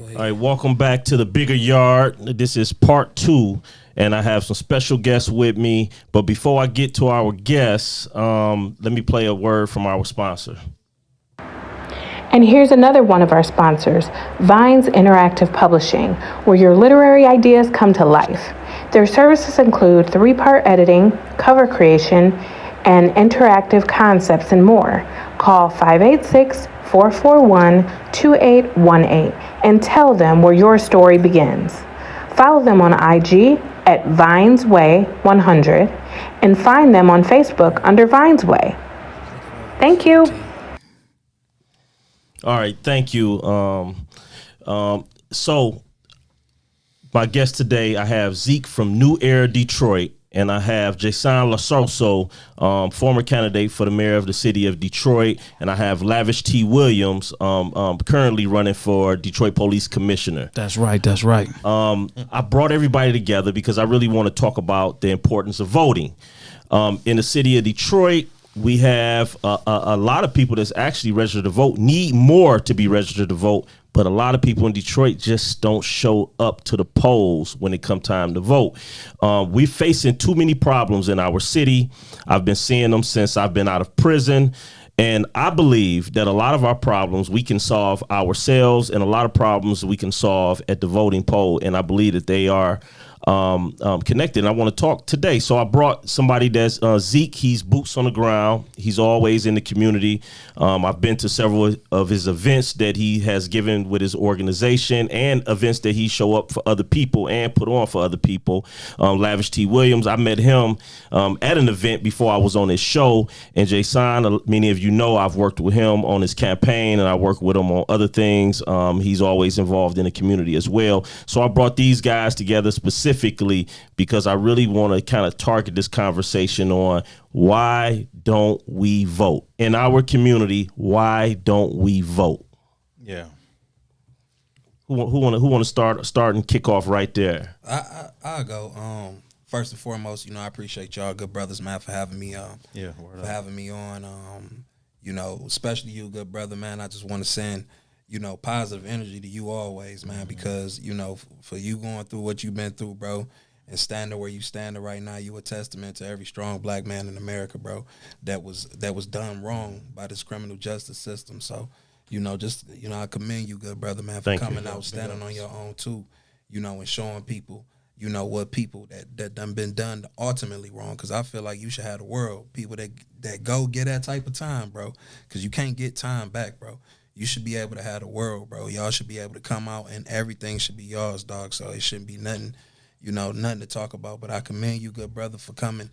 All right, welcome back to the Bigger Yard. This is part 2, and I have some special guests with me. But before I get to our guests, let me play a word from our sponsor. And here's another one of our sponsors, Vine's Interactive Publishing, where your literary ideas come to life. Their services include 3-part editing, cover creation, and interactive concepts and more. Call 586-441-2818 and tell them where your story begins. Follow them on IG at VinesWay100 and find them on Facebook under Vines Way. Thank you. All right, thank you. So my guest today, I have Zeke from New Era, Detroit, and I have Jason Lasoso, former candidate for the mayor of the city of Detroit, and I have Lavish T. Williams, currently running for Detroit Police Commissioner. That's right. That's right. I brought everybody together because I really want to talk about the importance of voting. In the city of Detroit, we have a lot of people that's actually registered to vote, need more to be registered to vote, but a lot of people in Detroit just don't show up to the polls when it come time to vote. We're facing too many problems in our city. I've been seeing them since I've been out of prison. And I believe that a lot of our problems we can solve ourselves, and a lot of problems we can solve at the voting poll. And I believe that they are connected. And I want to talk today. So I brought somebody that's Zeke. He's boots on the ground. He's always in the community. I've been to several of his events that he has given with his organization, and events that he show up for other people and put on for other people. Lavish T. Williams, I met him at an event before I was on his show. And Jason, many of you know, I've worked with him on his campaign, and I work with him on other things. He's always involved in the community as well. So I brought these guys together specifically because I really want to kind of target this conversation on why don't we vote in our community? Why don't we vote? Yeah. Who want to start and kick off right there? I'll go. First and foremost, I appreciate y'all, good brothers, man, for having me. Having me on. Especially you, good brother, man. I just want to send positive energy to you always, man, because, for you going through what you've been through, bro, and standing where you standing right now, you a testament to every strong black man in America, bro, that was done wrong by this criminal justice system. So, I commend you, good brother, man, for coming out, standing on your own too, and showing people, what people that done been done ultimately wrong. Because I feel like you should have the world, people that go get that type of time, bro, because you can't get time back, bro. You should be able to have the world, bro. Y'all should be able to come out and everything should be yours, dog. So it shouldn't be nothing, nothing to talk about. But I commend you, good brother, for coming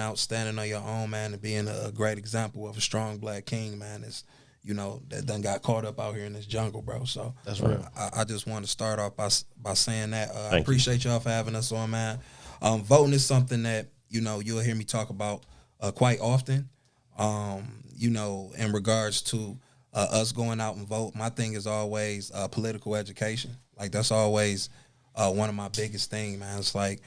out, standing on your own, man, and being a great example of a strong black king, man. Is that done got caught up out here in this jungle, bro. So that's right. I just want to start off by saying that I appreciate y'all for having us on, man. Voting is something that you'll hear me talk about quite often. In regards to us going out and vote, my thing is always political education. Like, that's always one of my biggest things, man. It's like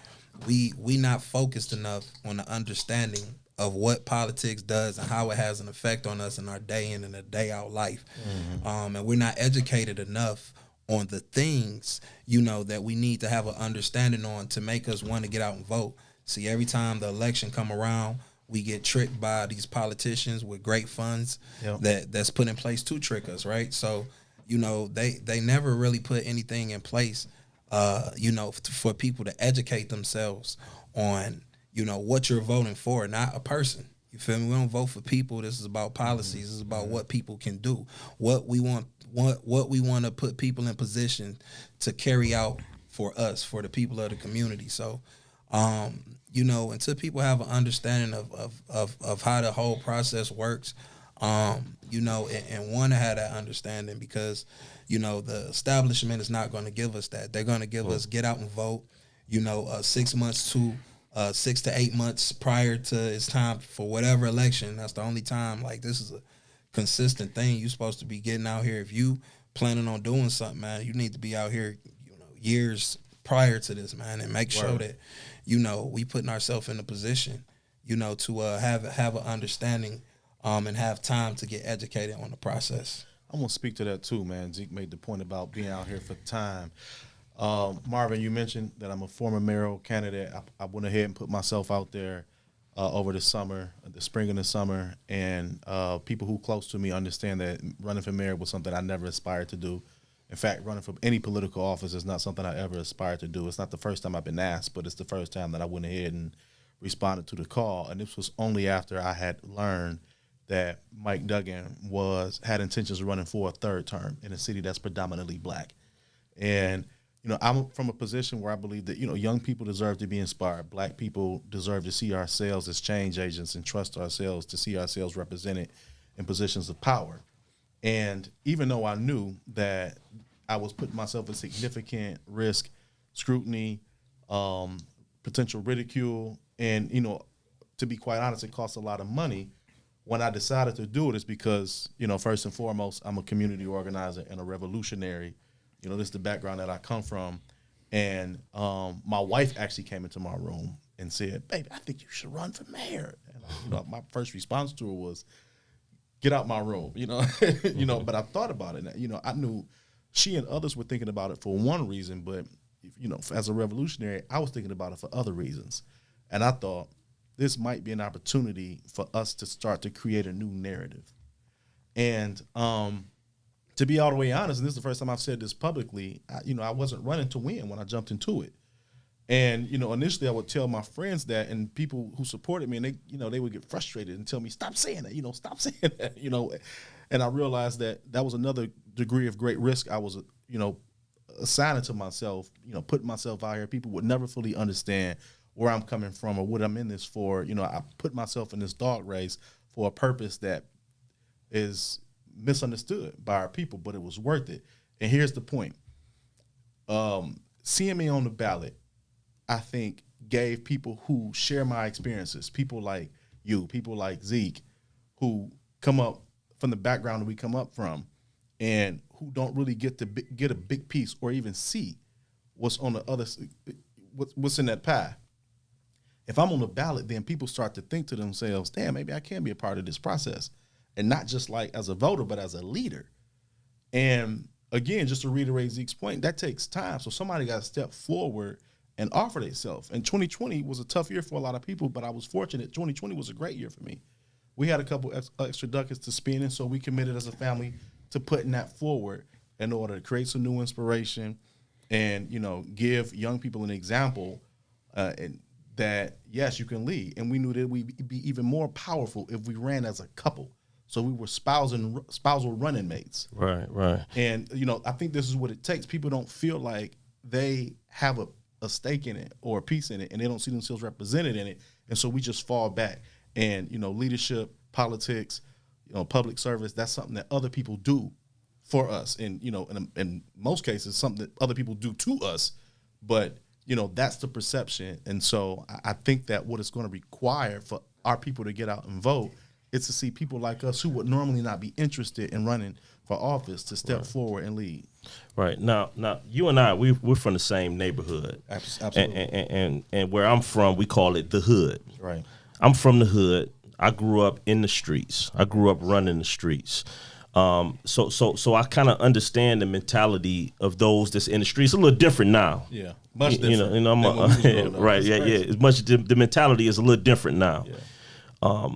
we not focused enough on the understanding of what politics does and how it has an effect on us in our day in and a day out life. Mm-hmm. And we're not educated enough on the things, that we need to have an understanding on to make us want to get out and vote. See, every time the election come around, we get tricked by these politicians with great funds that's put in place to trick us, right? So, they never really put anything in place, for people to educate themselves on, what you're voting for, not a person. You feel me? We don't vote for people. This is about policies. This is about what people can do, what we want to put people in position to carry out for us, for the people of the community. So, until people have an understanding of how the whole process works, and want to have that understanding, because, the establishment is not going to give us that. They're going to give us get out and vote, 6 to 8 months prior to it's time for whatever election. That's the only time. Like, this is a consistent thing. You're supposed to be getting out here. If you planning on doing something, man, you need to be out here, years prior to this, man, and make sure that, we putting ourselves in a position, to have an understanding and have time to get educated on the process. I want to speak to that too, man. Zeke made the point about being out here for time. Marvin, you mentioned that I'm a former mayoral candidate. I went ahead and put myself out there over the summer, the spring and the summer, and people who close to me understand that running for mayor was something I never aspired to do. In fact, running for any political office is not something I ever aspired to do. It's not the first time I've been asked, but it's the first time that I went ahead and responded to the call. And this was only after I had learned that Mike Duggan had intentions of running for a third term in a city that's predominantly black. And I'm from a position where I believe that, young people deserve to be inspired. Black people deserve to see ourselves as change agents and trust ourselves to see ourselves represented in positions of power. And even though I knew that I was putting myself at significant risk, scrutiny, potential ridicule, and, to be quite honest, it costs a lot of money. When I decided to do it is because, first and foremost, I'm a community organizer and a revolutionary. This is the background that I come from. And my wife actually came into my room and said, "Baby, I think you should run for mayor." And my first response to her was, "Get out my room," But I thought about it. I knew she and others were thinking about it for one reason, but as a revolutionary, I was thinking about it for other reasons. And I thought this might be an opportunity for us to start to create a new narrative. And to be all the way honest, and this is the first time I've said this publicly, I wasn't running to win when I jumped into it. And, initially I would tell my friends that, and people who supported me, and they would get frustrated and tell me, "Stop saying that, stop saying that," And I realized that was another degree of great risk I was, assigning to myself, putting myself out here. People would never fully understand where I'm coming from or what I'm in this for. I put myself in this dog race for a purpose that is misunderstood by our people, but it was worth it. And here's the point. Seeing me on the ballot, I think, gave people who share my experiences, people like you, people like Zeke, who come up from the background that we come up from and who don't really get a big piece or even see what's on the other, what's in that pie. If I'm on the ballot, then people start to think to themselves, "Damn, maybe I can be a part of this process." And not just like as a voter, but as a leader. And again, just to reiterate Zeke's point, that takes time. So somebody got to step forward and offer themselves. And 2020 was a tough year for a lot of people, but I was fortunate. 2020 was a great year for me. We had a couple extra ducats to spend, and so we committed as a family to putting that forward in order to create some new inspiration and, give young people an example and that, yes, you can lead. And we knew that we'd be even more powerful if we ran as a couple. So we were spousal running mates. Right. And, I think this is what it takes. People don't feel like they have a stake in it or a piece in it, and they don't see themselves represented in it. And so we just fall back. And, leadership, politics, public service, that's something that other people do for us. And, in most cases, something that other people do to us. But, that's the perception. And so I think that what it's going to require for our people to get out and vote is to see people like us who would normally not be interested in running for office to step forward and lead. Right. Now, you and I, we're from the same neighborhood. Absolutely. And where I'm from, we call it the hood. Right. I'm from the hood. I grew up in the streets. I grew up running the streets. So I kind of understand the mentality of those that's in the streets. A little different now. Yeah, much different. Right. Yeah. It's much. The mentality is a little different now. Yeah.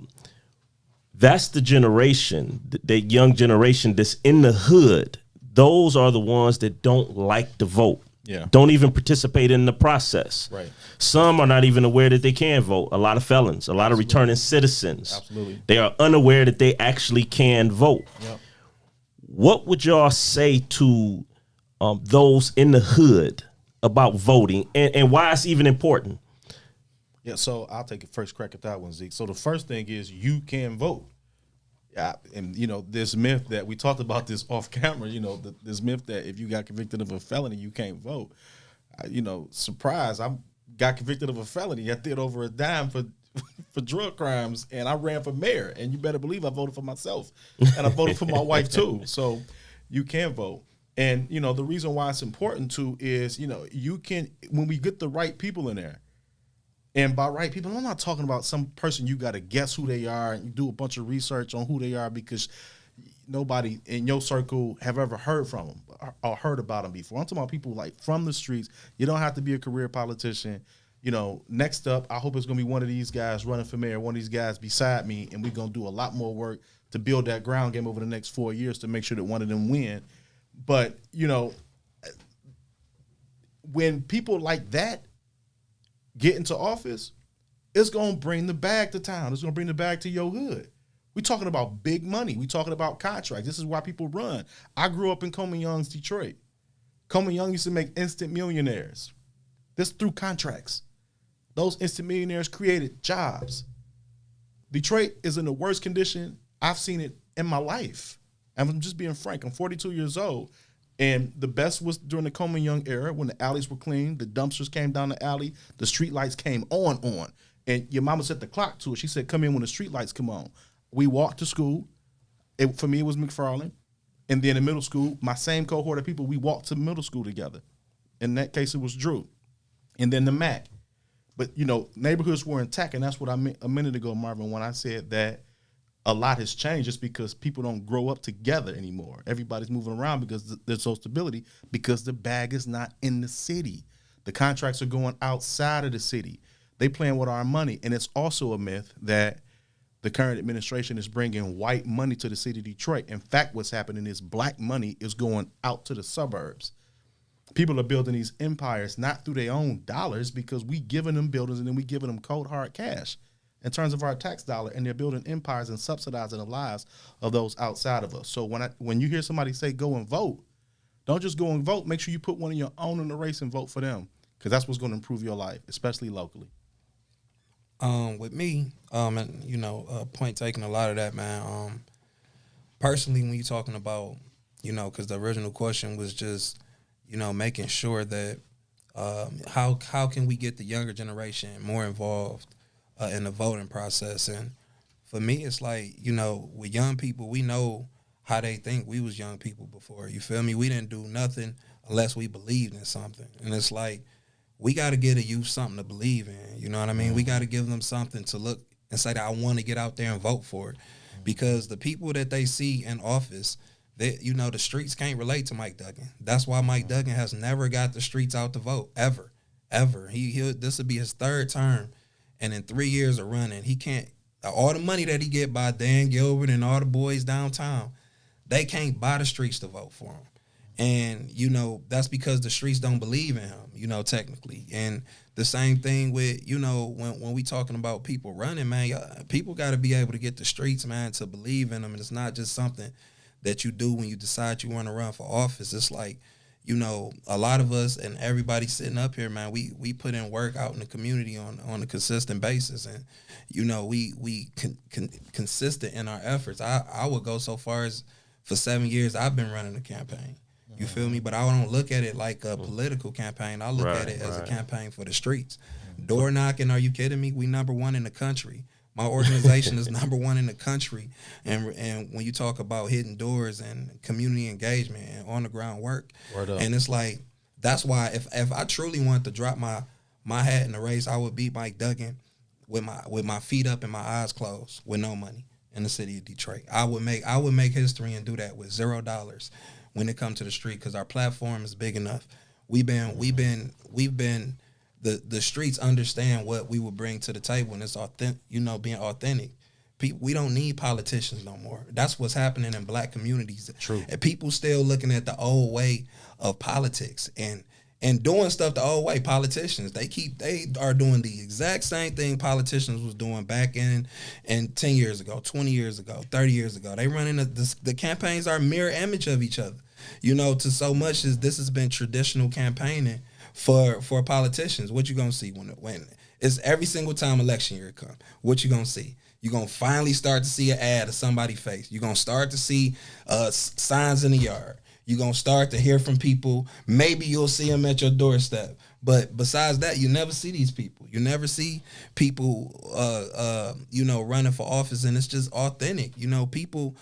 That's the generation, that young generation that's in the hood. Those are the ones that don't like to vote. Yeah. Don't even participate in the process. Right. Some are not even aware that they can vote. A lot of felons, a lot of returning citizens. Absolutely. They are unaware that they actually can vote. Yep. What would y'all say to those in the hood about voting and why it's even important? Yeah, so I'll take a first crack at that one, Zeke. So the first thing is you can vote. Yeah, and, this myth that we talked about this off camera, this myth that if you got convicted of a felony, you can't vote. Surprise, I got convicted of a felony. I did over a dime for drug crimes, and I ran for mayor. And you better believe I voted for myself. And I voted for my wife, too. So you can vote. And, the reason why it's important, too, is, you can, when we get the right people in there, and by right people, I'm not talking about some person you got to guess who they are and do a bunch of research on who they are, because nobody in your circle have ever heard from him or heard about him before. I'm talking about people like from the streets. You don't have to be a career politician. You know, next up, I hope it's going to be one of these guys running for mayor, one of these guys beside me, and we're going to do a lot more work to build that ground game over the next 4 years to make sure that one of them win. But, you know, when people like that get into office, it's going to bring the bag to town. It's going to bring the bag to your hood. We're talking about big money. We're talking about contracts. This is why people run. I grew up in Coleman Young's Detroit. Coleman Young used to make instant millionaires. This through contracts. Those instant millionaires created jobs. Detroit is in the worst condition I've seen it in my life. I'm just being frank. I'm 42 years old. And the best was during the Coleman Young era when the alleys were clean, the dumpsters came down the alley, the street lights came on. And your mama set the clock to it. She said, come in when the street lights come on. We walked to school. For me, it was McFarland. And then in middle school, my same cohort of people, we walked to middle school together. In that case, it was Drew. And then the MAC. But, you know, neighborhoods were intact, and that's what I meant a minute ago, Marvin, when I said that a lot has changed just because people don't grow up together anymore. Everybody's moving around because there's no stability, because the bag is not in the city. The contracts are going outside of the city. They playing with our money, and it's also a myth that the current administration is bringing white money to the city of Detroit. In fact, what's happening is black money is going out to the suburbs. People are building these empires not through their own dollars because we giving them buildings and then we giving them cold hard cash in terms of our tax dollar, and they're building empires and subsidizing the lives of those outside of us. So when you hear somebody say go and vote, don't just go and vote. Make sure you put one of your own in the race and vote for them, because that's what's going to improve your life, especially locally. With me, and you know, point taken, a lot of that, man. Personally, when you're talking about, you know, because the original question was just, you know, making sure that how can we get the younger generation more involved in the voting process. And for me, it's like, you know, with young people, we know how they think. We was young people before, you feel me? We didn't do nothing unless we believed in something. And it's like, we got to give a youth something to believe in, you know what I mean? We got to give them something to look and say that I want to get out there and vote for it. Because the people that they see in office, they, you know, the streets can't relate to Mike Duggan. That's why Mike Duggan has never got the streets out to vote, ever. This will be his third term, and in 3 years of running, he can't, all the money that he get by Dan Gilbert and all the boys downtown, they can't buy the streets to vote for him. And, you know, that's because the streets don't believe in him, you know, technically. And the same thing with, you know, when we talking about people running, man, people got to be able to get the streets, man, to believe in them. And it's not just something that you do when you decide you want to run for office. It's like, you know, a lot of us and everybody sitting up here, man, we put in work out in the community on a consistent basis. And, you know, we consistent in our efforts. I would go so far as for 7 years I've been running a campaign. You feel me? But I don't look at it like a political campaign. I look at it as a campaign for the streets. Door knocking, are you kidding me? We number one in the country. My organization is number one in the country. And when you talk about hitting doors and community engagement and on the ground work, and it's like, that's why if I truly wanted to drop my hat in the race, I would beat Mike Duggan with my feet up and my eyes closed with no money in the city of Detroit. I would make history and do that with $0 when it comes to the street, because our platform is big enough. We've been the streets understand what we will bring to the table, and it's authentic, you know, being authentic. We don't need politicians no more. That's what's happening in black communities. True. And people still looking at the old way of politics and doing stuff the old way. Politicians, they are doing the exact same thing politicians was doing back in 10 years ago, 20 years ago, 30 years ago. They running the campaigns are a mirror image of each other. You know, to so much as this has been traditional campaigning for politicians. What you gonna see when it's every single time election year come? What you gonna see? You're gonna finally start to see an ad of somebody's face. You're gonna start to see signs in the yard. You're gonna start to hear from people. Maybe you'll see them at your doorstep. But besides that, you never see these people. You never see people, you know, running for office, and it's just authentic. You know, people.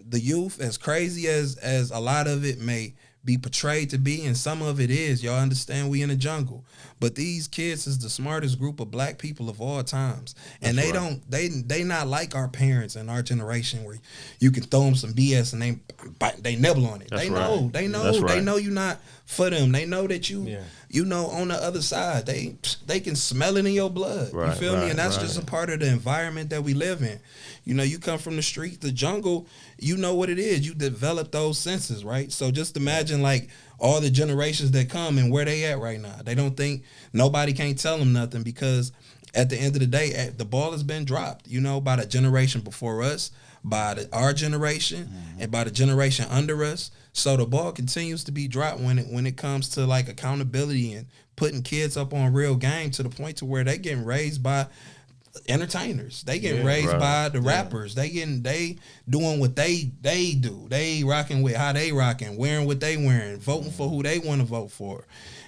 The youth, as crazy as a lot of it may be portrayed to be, and some of it is. Y'all understand we in a jungle, but these kids is the smartest group of black people of all times, and they not like our parents and our generation where you can throw them some BS and they nibble on it. They know you not for them. They know that you know on the other side they can smell it in your blood. You feel me? And that's just a part of the environment that we live in. You know, you come from the street, the jungle, you know what it is. You develop those senses, right? So just imagine like all the generations that come and where they at right now. They don't think nobody can't tell them nothing because at the end of the day, the ball has been dropped, you know, by the generation before us, by our generation, and by the generation under us. So the ball continues to be dropped when it comes to like accountability and putting kids up on real game to the point to where they getting raised by entertainers. They getting raised by the rappers. They doing what they do. They rocking with how they rocking, wearing what they wearing, voting for who they want to vote for.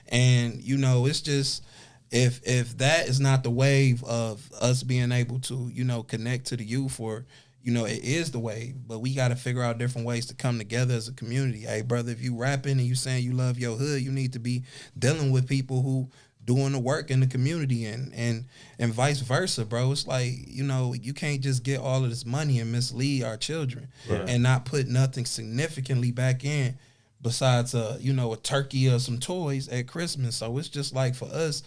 And you know, it's just if that is not the wave of us being able to, you know, connect to the youth, or you know, it is the wave, but we got to figure out different ways to come together as a community. Hey, brother, if you rapping and you saying you love your hood, you need to be dealing with people who doing the work in the community and vice versa, bro. It's like, you know, you can't just get all of this money and mislead our children and not put nothing significantly back in besides you know, a turkey or some toys at Christmas. So it's just like for us,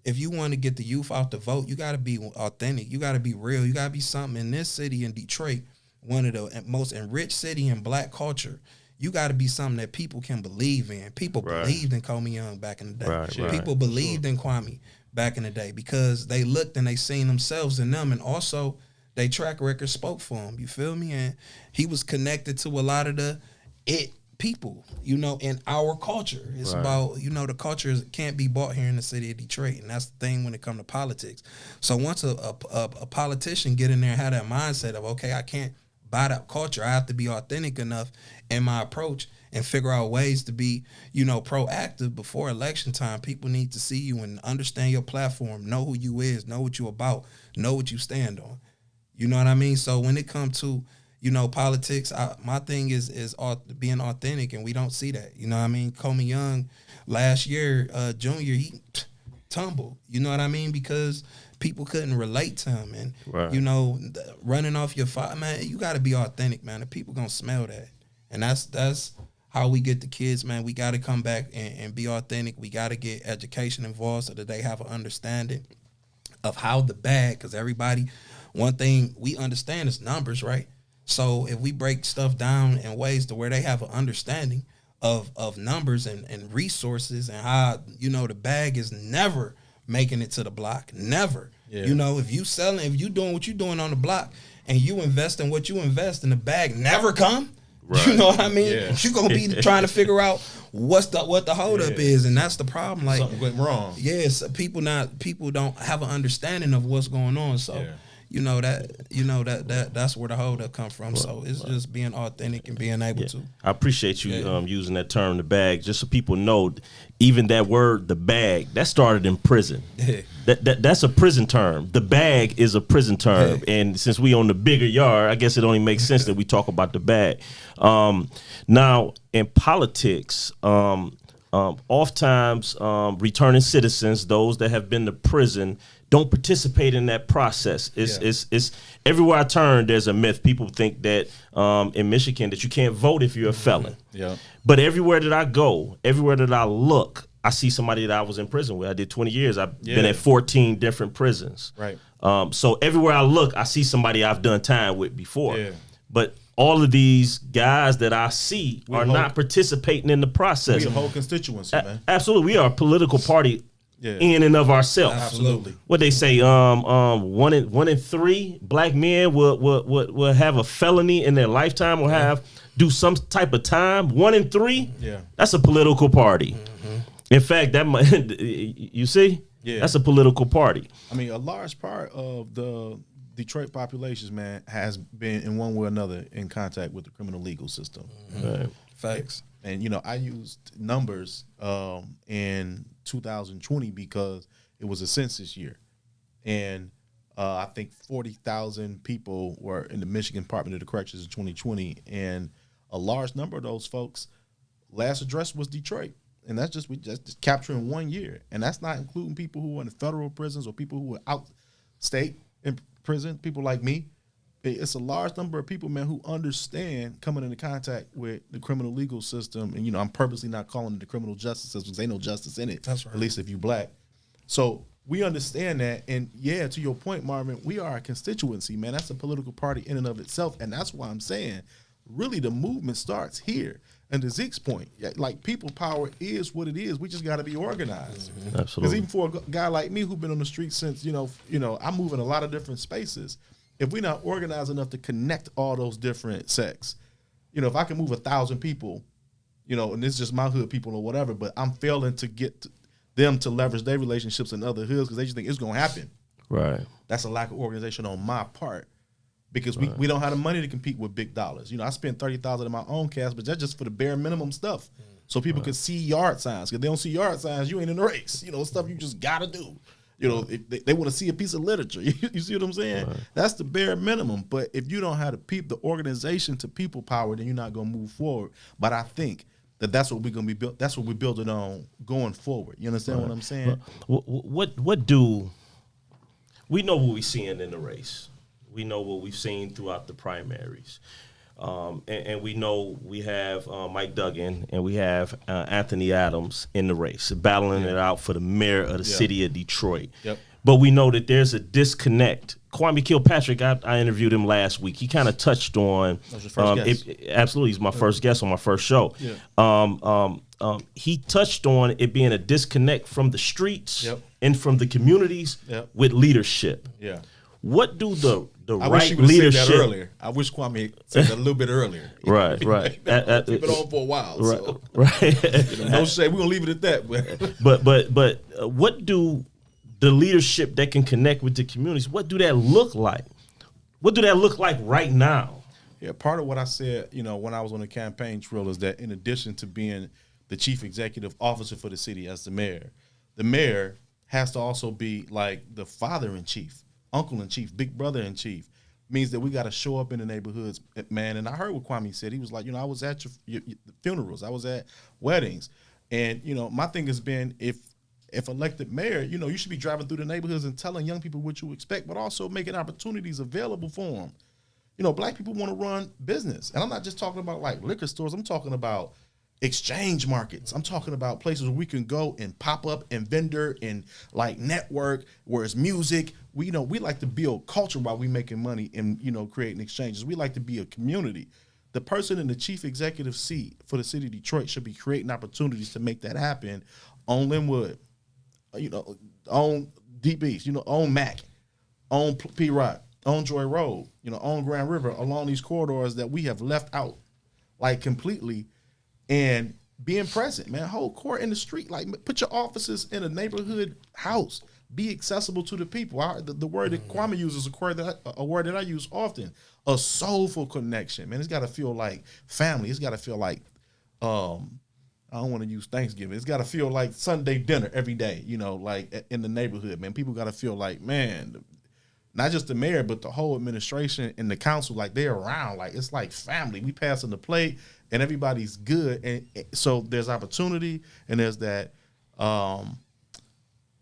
if you want to get the youth out to vote, you got to be authentic. You got to be real. You got to be something in this city, in Detroit, one of the most enriched city in black culture. You got to be something that people can believe in. People believed in Kobe Young back in the day. People believed in Kwame back in the day because they looked and they seen themselves in them, and also they track record spoke for him. You feel me? And he was connected to a lot of the people, you know, in our culture. It's about, you know, the culture can't be bought here in the city of Detroit, and that's the thing when it comes to politics. So once a politician get in there and have that mindset of, okay, I can't buy that culture, I have to be authentic enough in my approach and figure out ways to be, you know, proactive before election time. People need to see you and understand your platform, know who you is, know what you about, know what you stand on. You know what I mean? So when it comes to, you know, politics, my thing is being authentic, and we don't see that. You know what I mean? Kobe Young last year, junior, he tumbled. You know what I mean? Because people couldn't relate to him, and you know, running off your fire, man. You got to be authentic, man. The people gonna smell that, and that's how we get the kids, man. We got to come back and be authentic. We got to get education involved so that they have an understanding of how the bag. Because everybody, one thing we understand is numbers, right? So if we break stuff down in ways to where they have an understanding of numbers and resources, and how, you know, the bag is never making it to the block. Never. You know, if you doing what you doing on the block and you invest in what you invest in, the bag never come. You know what I mean? You're gonna be trying to figure out what the holdup is, and that's the problem. Like something went wrong. Yes, people don't have an understanding of what's going on. So you know that's where the holdup come from. So it's just being authentic and being able to. I appreciate you using that term, the bag, just so people know. Even that word, the bag, that started in prison. That's a prison term. The bag is a prison term, and since we own the bigger yard, I guess it only makes sense that we talk about the bag. Now, in politics, oftentimes returning citizens, those that have been to prison, don't participate in that process. It's everywhere I turn, there's a myth. People think that in Michigan that you can't vote if you're a felon. But everywhere that I go, everywhere that I look, I see somebody that I was in prison with. I did 20 years. I've been at 14 different prisons. So everywhere I look, I see somebody I've done time with before. But all of these guys that I see are not participating in the process. We a whole constituency, man. Absolutely. We are a political party in and of ourselves. Absolutely. What they say, one in three black men will have a felony in their lifetime, or do some type of time. 1 in 3. That's a political party. In fact, that might, you see, that's a political party. I mean, a large part of the Detroit populations, man, has been in one way or another in contact with the criminal legal system. Facts. And, you know, I used numbers in 2020 because it was a census year. And I think 40,000 people were in the Michigan Department of the Corrections in 2020. And a large number of those folks last address was Detroit. And that's just just capturing 1 year. And that's not including people who are in the federal prisons or people who are out state in prison, people like me. It's a large number of people, man, who understand coming into contact with the criminal legal system. And, I'm purposely not calling it the criminal justice system because ain't no justice in it. That's right. At least if you black. So we understand that. And, yeah, to your point, Marvin, we are a constituency, man. That's a political party in and of itself. And that's why I'm saying really the movement starts here. And to Zeke's point, like people power is what it is. We just got to be organized. Absolutely. Because even for a guy like me who's been on the street since, I move in a lot of different spaces. If we're not organized enough to connect all those different sects, if I can move 1,000 people, and it's just my hood people or whatever, but I'm failing to get them to leverage their relationships in other hoods because they just think it's going to happen. Right. That's a lack of organization on my part. Because we don't have the money to compete with big dollars. I spend $30,000 in my own cash, but that's just for the bare minimum stuff. So people can see yard signs. Because they don't see yard signs, you ain't in the race. Stuff you just got to do. If they want to see a piece of literature. You see what I'm saying? Right. That's the bare minimum. But if you don't have the organization to people power, then you're not going to move forward. But I think that's what we're going to be built. That's what we're building on going forward. You understand what I'm saying? What do we know what we're seeing in the race? We know what we've seen throughout the primaries. And we know we have Mike Duggan and we have Anthony Adams in the race, battling it out for the mayor of the city of Detroit. Yep. But we know that there's a disconnect. Kwame Kilpatrick, I interviewed him last week. He kind of touched on that was your first guest. Absolutely, he's my first guest on my first show. Yeah. He touched on it being a disconnect from the streets and from the communities with leadership. Yeah. What do the I right wish leadership? Said that earlier. I wish Kwame said that a little bit earlier. Right. Keep it on for a while. Right. So. Right. No shade. We're gonna leave it at that. But what do the leadership that can connect with the communities? What do that look like? What do that look like right now? Yeah, part of what I said, when I was on the campaign trail is that in addition to being the chief executive officer for the city as the mayor has to also be like the father in chief. Uncle in chief, big brother in chief, means that we got to show up in the neighborhoods, man. And I heard what Kwame said. He was like, I was at your funerals, I was at weddings, and my thing has been if elected mayor, you should be driving through the neighborhoods and telling young people what you expect, but also making opportunities available for them. Black people want to run business, and I'm not just talking about like liquor stores. I'm talking about exchange markets. I'm talking about places where we can go and pop up and vendor and like network where it's music. We like to build culture while we making money and creating exchanges. We like to be a community. The person in the chief executive seat for the city of Detroit should be creating opportunities to make that happen on Linwood, on Deep East, on Mac, on P Rock, on Joy Road, on Grand River, along these corridors that we have left out like completely. And being present, man, whole court in the street, like put your offices in a neighborhood house, be accessible to the people. The word that Kwame uses is a word that I use often, a soulful connection, man. It's got to feel like family. It's got to feel like, I don't want to use Thanksgiving. It's got to feel like Sunday dinner every day, like in the neighborhood, man. People got to feel like, man, not just the mayor, but the whole administration and the council, like they're around, like it's like family. We passing the plate and everybody's good. And so there's opportunity and there's that,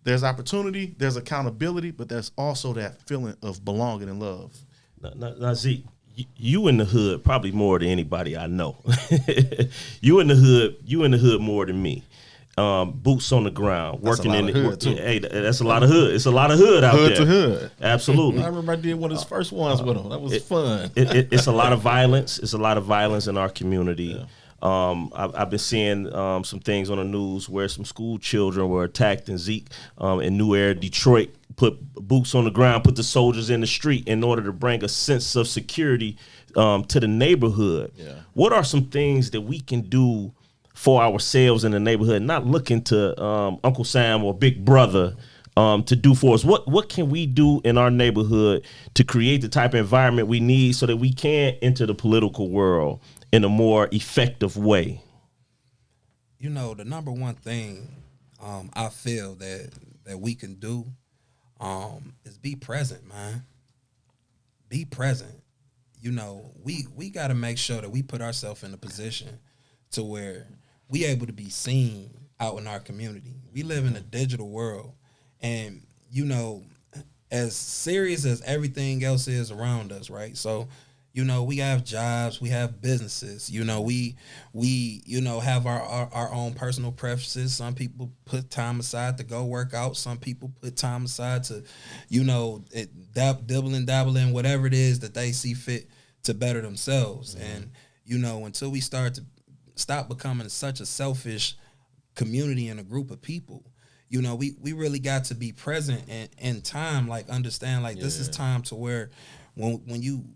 there's opportunity, there's accountability, but there's also that feeling of belonging and love. Now Zeke, you in the hood probably more than anybody I know. You in the hood more than me. Boots on the ground, working in the hood. Hey, that's a lot of hood. It's a lot of hood out there. Hood to hood. Absolutely. I remember I did one of his first ones with him. That was fun. It's a lot of violence. It's a lot of violence in our community. Yeah. I've been seeing some things on the news where some school children were attacked in Zeke in New Era, Detroit, put boots on the ground, put the soldiers in the street in order to bring a sense of security to the neighborhood. Yeah. What are some things that we can do for ourselves in the neighborhood, not looking to Uncle Sam or Big Brother to do for us? What can we do in our neighborhood to create the type of environment we need so that we can enter the political world in a more effective way? The number one thing I feel that we can do is be present, man. Be present. We got to make sure that we put ourselves in a position to where we able to be seen out in our community. We live in a digital world, and you know, as serious as everything else is around us, right? So, you know, we have jobs, we have businesses. You know, we you know have our own personal preferences. Some people put time aside to go work out. Some people put time aside to, you know, dabble in whatever it is that they see fit to better themselves. And you know, until we start to stop becoming such a selfish community and a group of people, you know, we really got to be present in time, like understand like this is time to where when you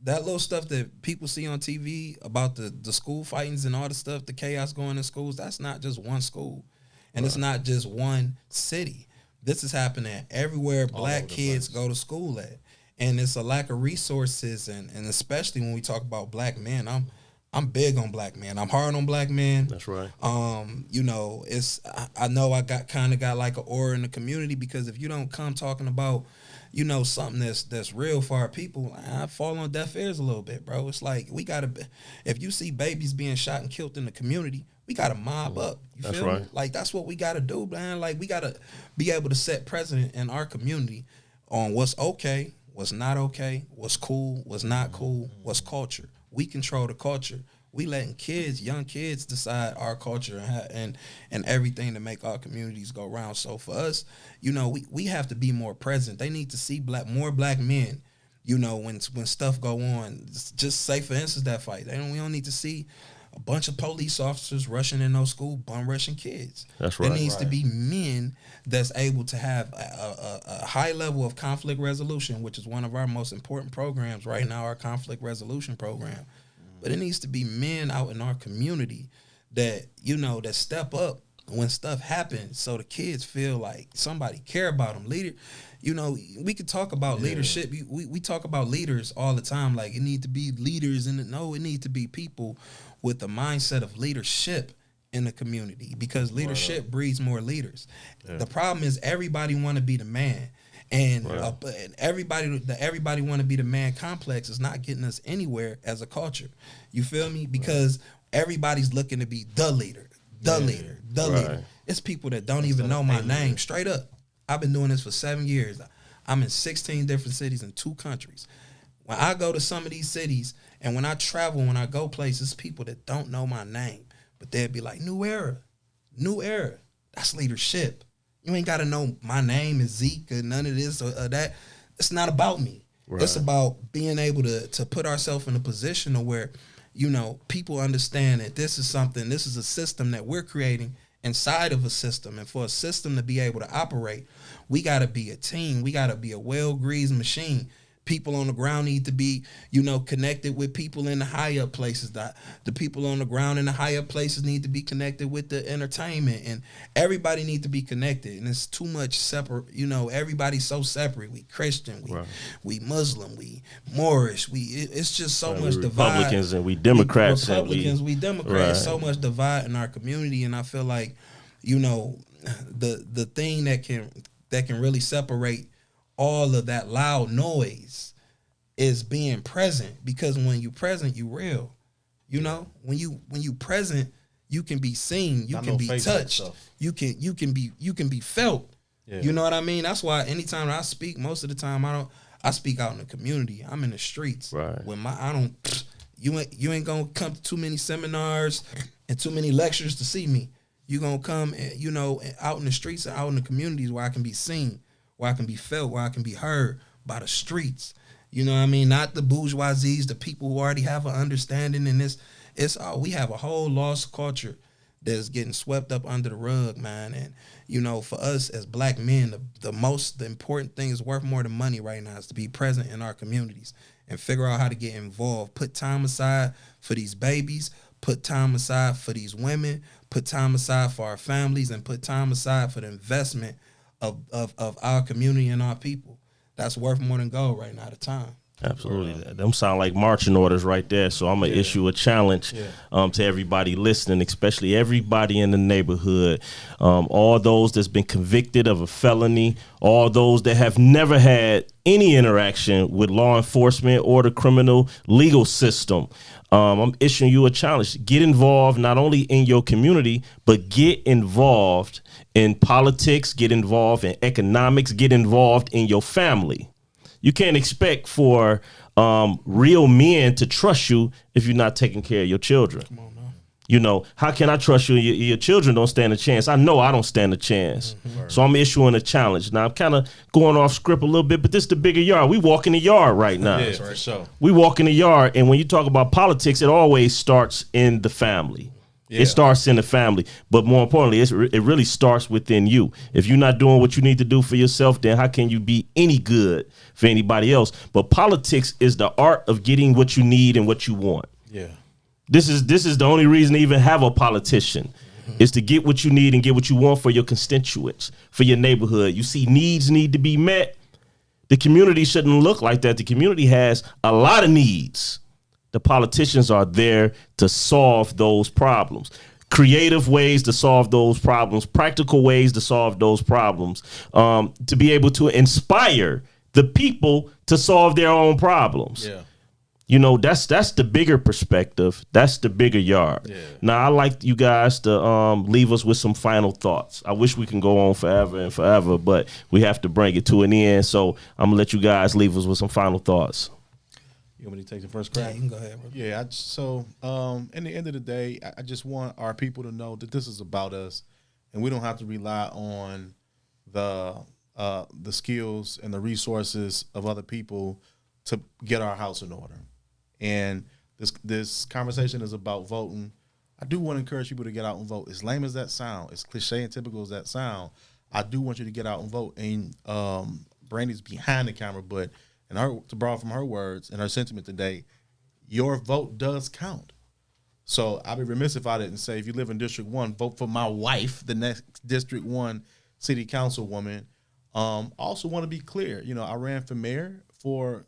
that little stuff that people see on TV about the school fightings and all the stuff, the chaos going in schools, that's not just one school. And it's not just one city. This is happening everywhere black kids go to school at. And it's a lack of resources, and especially when we talk about black men, I'm big on black men. I'm hard on black men. That's right. You know, I know I got like an aura in the community, because if you don't come talking about, you know, something that's real for our people, I fall on deaf ears a little bit, bro. It's like we gotta, if you see babies being shot and killed in the community, we gotta mob up. You That's feel right. me? Like that's what we gotta do, man. Like we gotta be able to set precedent in our community on what's okay, what's not okay, what's cool, what's not cool, what's culture. We control the culture. We letting young kids decide our culture and everything to make our communities go round. So for us, you know, we have to be more present. They need to see more black men, you know, when stuff go on. Just say, for instance, that fight. We don't need to see a bunch of police officers rushing in those school, bum rushing kids. That's right. There needs to be men that's able to have a high level of conflict resolution, which is one of our most important programs right now, our conflict resolution program. But it needs to be men out in our community that, you know, that step up when stuff happens, so the kids feel like somebody care about them. Leader, you know, we could talk about leadership. We talk about leaders all the time. Like it need to be leaders, and it need to be people with the mindset of leadership in the community, because leadership breeds more leaders. Yeah. The problem is everybody want to be the man. And everybody want to be the man complex is not getting us anywhere as a culture. You feel me? Because everybody's looking to be the leader. It's people that don't even know my name. Straight up. I've been doing this for 7 years. I'm in 16 different cities in 2 countries. When I go to some of these cities, and when I travel, when I go places, people that don't know my name, but they'd be like, new era. That's leadership. You ain't got to know my name is Zeke or none of this or that. It's not about me. Right. It's about being able to put ourselves in a position where, you know, people understand that this is a system that we're creating inside of a system. And for a system to be able to operate, we got to be a team. We got to be a well-greased machine. People on the ground need to be, you know, connected with people in the high up places. The people on the ground in the high up places need to be connected with the entertainment, and everybody need to be connected. And it's too much separate. You know, everybody's so separate. We Christian, we Muslim, we Moorish. It's just so much divide. Republicans and we Democrats. We Democrats. So much divide in our community, and I feel like, you know, the thing that can really separate all of that loud noise is being present, because when you present, you real. You know, when you present, you can be seen, you can be touched, you can be felt. Yeah. You know what I mean? That's why anytime I speak, most of the time I speak out in the community. I'm in the streets. Right. You ain't gonna come to too many seminars and too many lectures to see me. You gonna come, you know, out in the streets and out in the communities where I can be seen, where I can be felt, where I can be heard by the streets. You know what I mean? Not the bourgeoisies, the people who already have an understanding in this. We have a whole lost culture that's getting swept up under the rug, man. And, you know, for us as black men, the important thing is worth more than money right now is to be present in our communities and figure out how to get involved. Put time aside for these babies, put time aside for these women, put time aside for our families, and put time aside for the investment of our community and our people. That's worth more than gold right now at the time. Absolutely. Them sound like marching orders right there. So I'm going to issue a challenge to everybody listening, especially everybody in the neighborhood, all those that's been convicted of a felony, all those that have never had any interaction with law enforcement or the criminal legal system. I'm issuing you a challenge. Get involved not only in your community, but get involved in politics, get involved in economics, get involved in your family. You can't expect for real men to trust you if you're not taking care of your children. Come on now. You know, how can I trust you? Your children don't stand a chance. I know I don't stand a chance. Mm-hmm. So I'm issuing a challenge. Now, I'm kind of going off script a little bit, but this is the bigger yard. We walk in the yard right now. Yeah, for sure. We walk in the yard, and when you talk about politics, it always starts in the family. Yeah. It starts in the family, but more importantly, it really starts within you. If you're not doing what you need to do for yourself, then how can you be any good for anybody else? But politics is the art of getting what you need and what you want. Yeah, this is the only reason to even have a politician, is to get what you need and get what you want for your constituents, for your neighborhood. You see, needs need to be met. The community shouldn't look like that. The community has a lot of needs. The politicians are there to solve those problems. Creative ways to solve those problems, practical ways to solve those problems, to be able to inspire the people to solve their own problems. Yeah. You know, that's the bigger perspective. That's the bigger yard. Yeah. Now, I like you guys to leave us with some final thoughts. I wish we can go on forever and forever, but we have to bring it to an end. So I'm going to let you guys leave us with some final thoughts. You want me to take the first crack? Yeah, you can go ahead, bro. Yeah, in the end of the day, I just want our people to know that this is about us, and we don't have to rely on the skills and the resources of other people to get our house in order. And this conversation is about voting. I do want to encourage people to get out and vote. As lame as that sound, as cliche and typical as that sound, I do want you to get out and vote. And Brandy's behind the camera, but to borrow from her words and her sentiment today, your vote does count. So I'd be remiss if I didn't say, if you live in District 1, vote for my wife, the next District 1 city councilwoman. Also want to be clear. You know, I ran for mayor for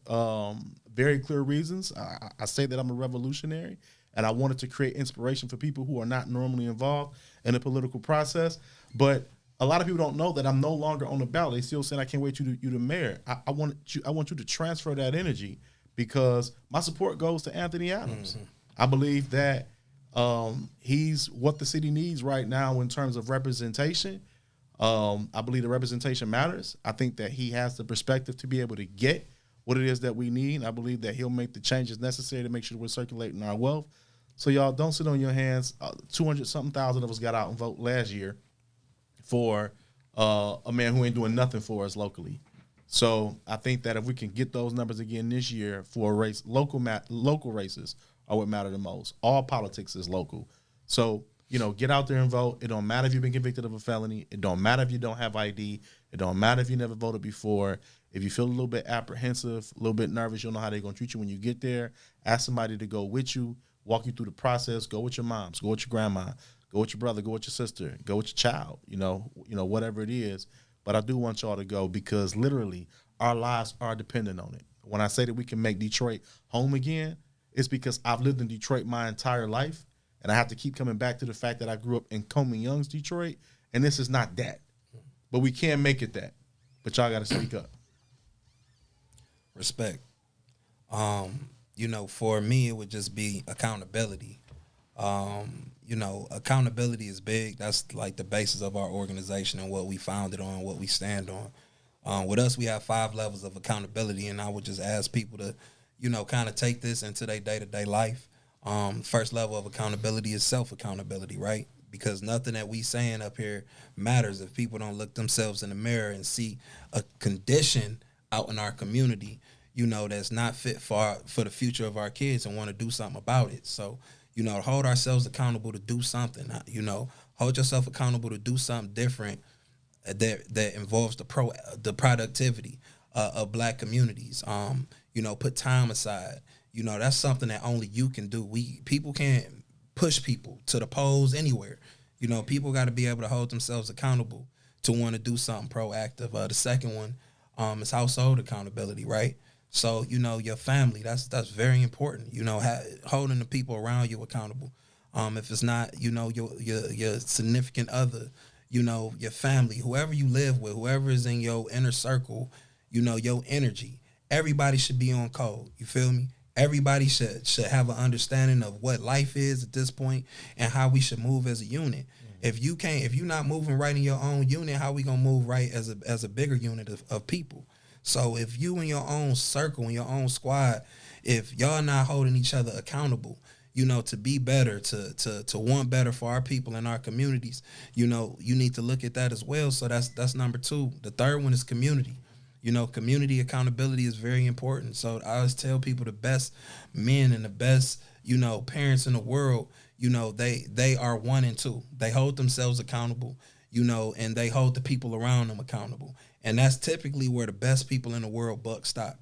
very clear reasons. I say that I'm a revolutionary, and I wanted to create inspiration for people who are not normally involved in the political process. But a lot of people don't know that I'm no longer on the ballot. They still saying I can't wait you to mayor. I want you to transfer that energy, because my support goes to Anthony Adams. Mm-hmm. I believe that he's what the city needs right now in terms of representation. I believe the representation matters. I think that he has the perspective to be able to get what it is that we need. I believe that he'll make the changes necessary to make sure we're circulating our wealth. So y'all don't sit on your hands. 200-something thousand of us got out and vote last year for a man who ain't doing nothing for us locally. So I think that if we can get those numbers again this year for a race, local races are what matter the most. All politics is local. So, you know, get out there and vote. It don't matter if you've been convicted of a felony. It don't matter if you don't have ID. It don't matter if you never voted before. If you feel a little bit apprehensive, a little bit nervous, you'll know how they're going to treat you when you get there. Ask somebody to go with you, walk you through the process. Go with your moms, go with your grandma, go with your brother, go with your sister, go with your child, you know, whatever it is. But I do want y'all to go, because literally our lives are dependent on it. When I say that we can make Detroit home again, it's because I've lived in Detroit my entire life, and I have to keep coming back to the fact that I grew up in Coleman Young's Detroit, and this is not that. But we can make it that. But y'all got to speak up. Respect. You know, for me, it would just be accountability. You know, accountability is big. That's like the basis of our organization and what we founded on, what we stand on. With us, we have 5 levels of accountability, and I would just ask people to, you know, kind of take this into their day-to-day life. First level of accountability is self-accountability, right? Because nothing that we saying up here matters if people don't look themselves in the mirror and see a condition out in our community, you know, that's not fit for the future of our kids and want to do something about it. So, you know, hold ourselves accountable to do something. You know, hold yourself accountable to do something different that involves the productivity of Black communities. You know, put time aside. You know, that's something that only you can do. People can't push people to the polls anywhere. You know, people got to be able to hold themselves accountable to want to do something proactive. The second one is household accountability, right? So, your family, that's very important. Holding the people around you accountable. If it's not, your significant other, your family, whoever you live with, whoever is in your inner circle, your energy. Everybody should be on code. You feel me? Everybody should have an understanding of what life is at this point and how we should move as a unit. If you're not moving right in your own unit, how we gonna move right as a bigger unit of people? So if you in your own circle, in your own squad, if y'all not holding each other accountable, to be better, to want better for our people and our communities, you need to look at that as well. So that's number 2. The third one is community. Community accountability is very important. So I always tell people the best men and the best, parents in the world, they are 1 and 2. They hold themselves accountable, and they hold the people around them accountable. And that's typically where the best people in the world buck stop.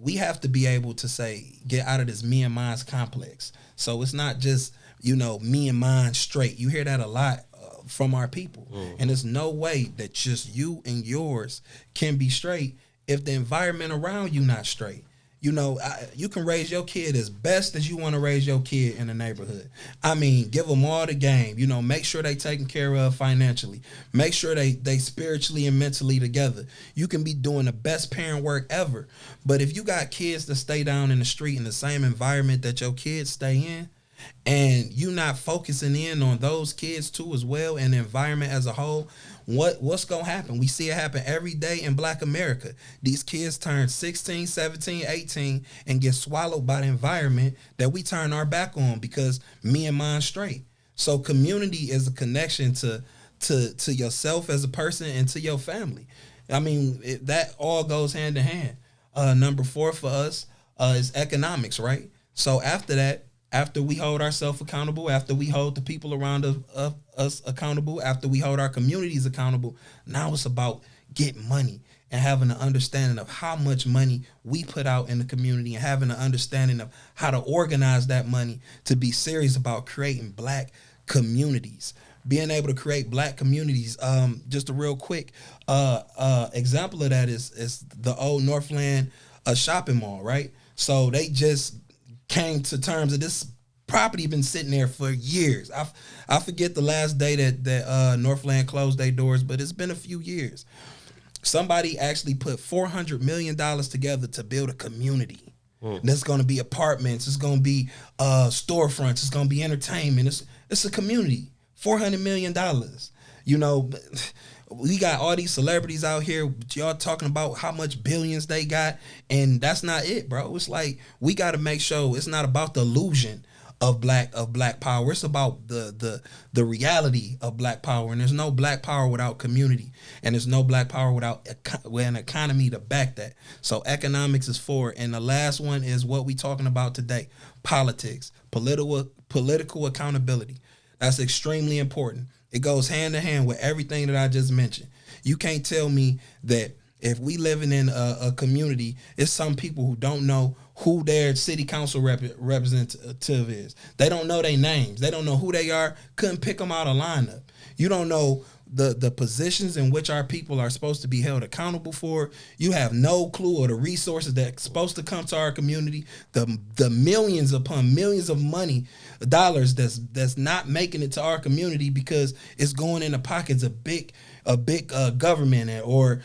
We have to be able to say, get out of this me and mine's complex. So it's not just, me and mine straight. You hear that a lot from our people. And there's no way that just you and yours can be straight if the environment around you not straight. You can raise your kid as best as you want to raise your kid in the neighborhood. I mean, give them all the game. Make sure they taken care of financially. Make sure they spiritually and mentally together. You can be doing the best parent work ever. But if you got kids that stay down in the street in the same environment that your kids stay in, and you not focusing in on those kids too as well and the environment as a whole, what's going to happen? We see it happen every day in Black America. These kids turn 16, 17, 18 and get swallowed by the environment that we turn our back on because me and mine straight. So community is a connection to yourself as a person and to your family. I mean, that all goes hand in hand. Number 4 for us is economics, right? So after that, after we hold ourselves accountable, after we hold the people around us accountable, after we hold our communities accountable, now it's about getting money and having an understanding of how much money we put out in the community and having an understanding of how to organize that money to be serious about creating Black communities. Being able to create Black communities. Just a real quick example of that is the old Northland shopping mall, right? So they just came to terms of this property been sitting there for years. I forget the last day that Northland closed their doors, but it's been a few years. Somebody actually put $400 million together to build a community. There's going to be apartments. It's going to be storefronts. It's going to be entertainment. It's a community. $400 million. We got all these celebrities out here, y'all talking about how much billions they got, and that's not it, bro. It's like we got to make sure it's not about the illusion of black power. It's about the reality of Black power, and there's no Black power without community, and there's no Black power without an economy to back that. So economics is 4, and the last one is what we talking about today: politics, political accountability. That's extremely important. It goes hand in hand with everything that I just mentioned. You can't tell me that if we living in a community, it's some people who don't know who their city council representative is. They don't know their names. They don't know who they are. Couldn't pick them out of lineup. You don't know the positions in which our people are supposed to be held accountable for. You have no clue of the resources that's supposed to come to our community, the millions upon millions of dollars that's not making it to our community because it's going in the pockets of big government or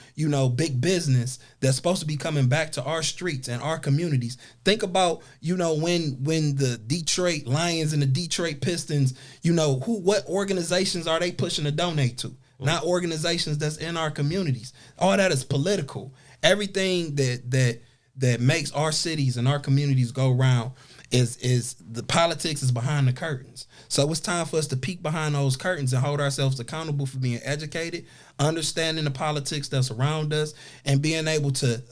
big business that's supposed to be coming back to our streets and our communities. Think about when the Detroit Lions and the Detroit Pistons, what organizations are they pushing to donate to? Not organizations that's in our communities. All that is political. Everything that makes our cities and our communities go round is the politics is behind the curtains. So it's time for us to peek behind those curtains and hold ourselves accountable for being educated, understanding the politics that's around us, and being able to